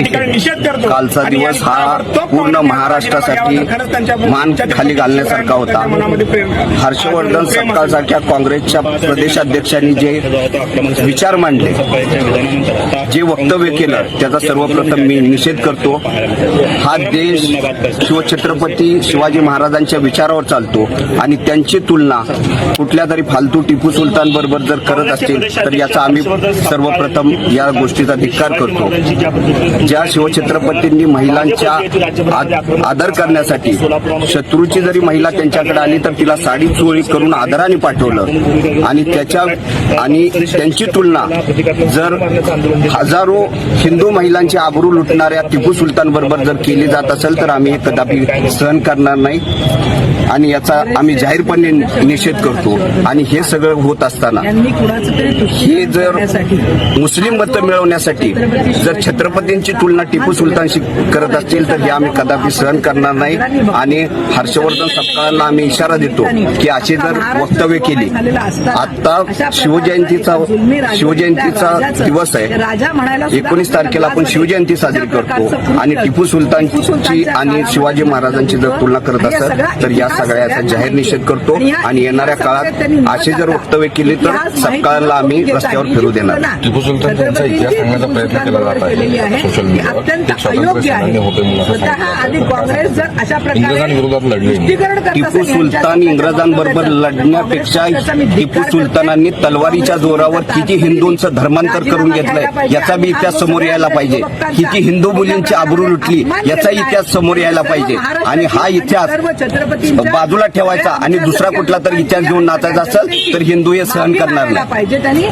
ठिकाणी निषेध करतो। कालचा दिवस हा पूर्ण महाराष्ट्रासाठी मान खाली घालण्यासारखा होता। हर्षवर्धन सपकाळसारख्या काँग्रेसच्या प्रदेशाध्यक्षांनी जे विचार मांडले, जे वक्तव्य केलं, त्याचा सर्वप्रथम मी निषेध करतो। हा देश शिवछत्रपती शिवाजी महाराजांच्या विचारावर चालतो आणि त्यांची तुलना कुठल्या तरी फालतू टिपू सुलतान बरोबर जर करत असतील तर याचा आम्ही सर्वप्रथम या गोष्टीचा धिक्कार करतो। ज्या शिवछत्रपतींनी महिलांच्या आदर करण्यासाठी शत्रूची जरी महिला त्यांच्याकडे आली तर तिला साडी चोळी करून आदराने पाठवलं आणि त्यांची तुलना जर हजारो हिंदू महिलांची आबरू लुटणाऱ्या टिपू सुलतान बरोबर जर केली जात असेल तर आम्ही हे कदापि सहन करणार नाही आणि याचा आम्ही जाहीरपणे निषेध करतो। आणि हे सगळं होत असताना हे जर मुस्लिम मतं मिळवण्यासाठी जर छत्रपतींची तुलना टिपू सुलतानशी करत असतील तर हे आम्ही कदापि सहन करणार नाही। आणि हर्षवर्धन सपकाळांना आम्ही इशारा देतो की अशी जर वक्तव्य केली, आता शिवजयंतीचा दिवस आहे, 19 तारखेला आपण शिवजयंती साजरी करतो आणि टिपू सुलतानची आणि शिवाजी महाराजांची जर तुलना करत असेल तर या सगळ्याचा जाहीर निषेध करतो आणि येणाऱ्या काळात अशी जर वक्तव्य केली तर सपकाळांना आम्ही रस्त्यावर फिरू देणार। टिपू सुलतान यांचा इतिहास सांगण्याचा प्रयत्न केला जात आहे सोशल मीडियावर। टिपू सुलतान इंग्रजांबरोबर लढण्यापेक्षा टिपू सुलतानांनी तलवारीच्या जोरावर किती हिंदूंचं धर्मांतर करून घेतलंय याचा बी इतिहास समोर यायला पाहिजे। किती हिंदू मुलींची आबरू लुटली याचा इतिहास समोर यायला पाहिजे। आणि हा इतिहास बाजूला ठेवायचा आणि दुसरा कुठला तरी इतिहास घेऊन नाचायचा असेल तर हिंदू हे सहन करणार नाही।